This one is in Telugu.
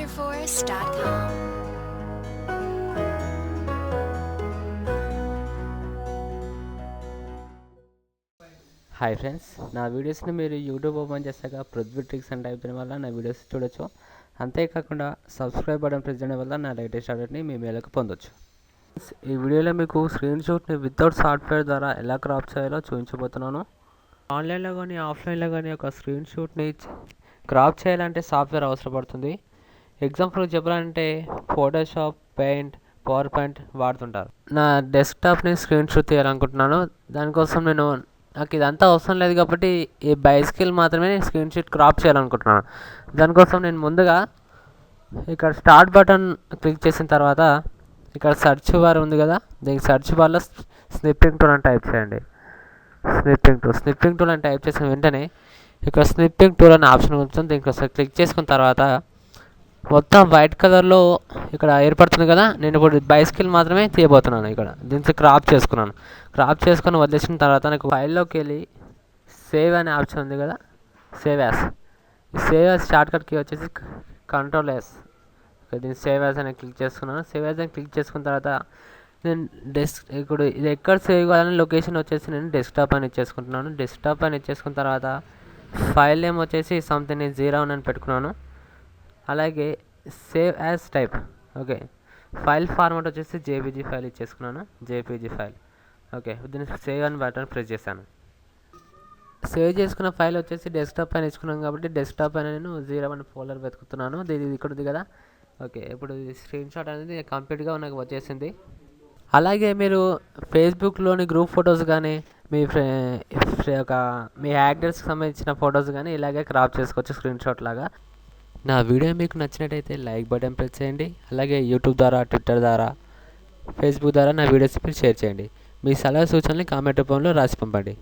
SoldierForce.com. హాయ్ ఫ్రెండ్స్, నా వీడియోస్ని మీరు యూట్యూబ్ ఓపెన్ చేశాక పృథ్వీ ట్రిక్స్ అని టైప్ చేయడం వల్ల నా వీడియోస్ చూడొచ్చు. అంతేకాకుండా సబ్స్క్రైబ్ బటన్ ప్రెస్ చేయడం వల్ల నా లేటెస్ట్ అప్డేట్ని మీ మేలకు పొందొచ్చు. ఈ వీడియోలో మీకు స్క్రీన్ షాట్ని వితౌట్ సాఫ్ట్వేర్ ద్వారా ఎలా క్రాప్ చేయాలో చూపించబోతున్నాను. ఆన్లైన్లో కానీ ఆఫ్లైన్లో కానీ ఒక స్క్రీన్ షాట్ని క్రాప్ చేయాలంటే సాఫ్ట్వేర్ అవసరపడుతుంది. ఎగ్జాంపుల్ చెప్పాలంటే ఫోటోషాప్, పెయింట్, పవర్ పాయింట్ వాడుతుంటారు. నా డెస్క్టాప్ని స్క్రీన్ షాట్ తీయాలనుకుంటున్నాను. దానికోసం నాకు ఇదంతా అవసరం లేదు కాబట్టి ఈ బైస్కిల్ మాత్రమే స్క్రీన్ షాట్ క్రాప్ చేయాలనుకుంటున్నాను. దానికోసం నేను ముందుగా ఇక్కడ స్టార్ట్ బటన్ క్లిక్ చేసిన తర్వాత ఇక్కడ సెర్చ్ బార్ ఉంది కదా, దీనికి సెర్చ్ బార్లో స్నిప్పింగ్ టూల్ అని టైప్ చేయండి. స్నిప్పింగ్ టూల్ అని టైప్ చేసిన వెంటనే ఇక్కడ స్నిప్పింగ్ టూల్ అనే ఆప్షన్ ఉంటుంది. దీనికి ఒకసారి క్లిక్ చేసుకున్న తర్వాత మొత్తం వైట్ కలర్లో ఇక్కడ ఏర్పడుతుంది కదా, నేను ఇప్పుడు బైస్కిల్ మాత్రమే తీయబోతున్నాను. ఇక్కడ దీనికి క్రాప్ చేసుకొని వదిలేసిన తర్వాత నాకు ఫైల్లోకి వెళ్ళి సేవ్ అనే ఆప్షన్ ఉంది కదా, సేవ్ యాస్ షార్ట్కట్ కీ వచ్చేసి Ctrl+S. దీన్ని సేవ్ యాస్ అని క్లిక్ చేసుకున్నాను. సేవ్ యాస్ అని క్లిక్ చేసుకున్న తర్వాత నేను ఇప్పుడు ఇది ఎక్కడ సేవ్ కావాలని లొకేషన్ వచ్చేసి నేను డెస్క్టాప్ అని ఇచ్చేసుకుంటున్నాను. డెస్క్టాప్ అని ఇచ్చేసుకున్న తర్వాత ఫైల్ నేమ్ వచ్చేసి సంథింగ్ 0 అని పెట్టుకున్నాను. అలాగే save as type, okay, file format వచ్చేసి జేపీజీ ఫైల్ ఇచ్చేసుకున్నాను. JPG file, okay. దీన్ని సేవ్ అని బటన్ ప్రెస్ చేశాను. సేవ్ చేసుకున్న ఫైల్ వచ్చేసి డెస్క్టాప్ పైన ఇచ్చుకున్నాను కాబట్టి డెస్క్టాప్ పైన నేను 0 ఫోల్డర్ వెతుకుతున్నాను. ఇది ఇక్కడ ఉంది కదా, ఓకే. ఇప్పుడు స్క్రీన్ షాట్ అనేది కంప్లీట్గా నాకు వచ్చేసింది. అలాగే మీరు ఫేస్బుక్లోని గ్రూప్ ఫొటోస్ కానీ మీ యాక్టర్స్కి సంబంధించిన ఫొటోస్ కానీ ఇలాగే క్రాప్ చేసుకోవచ్చు స్క్రీన్ షాట్ లాగా. నా వీడియో మీకు నచ్చినట్టయితే లైక్ బటన్ ప్రెస్ చేయండి. అలాగే యూట్యూబ్ ద్వారా, ట్విట్టర్ ద్వారా, ఫేస్బుక్ ద్వారా నా వీడియోస్ మీరు షేర్ చేయండి. మీ సలహా సూచనలు కామెంట్ రూపంలో రాసి పంపండి.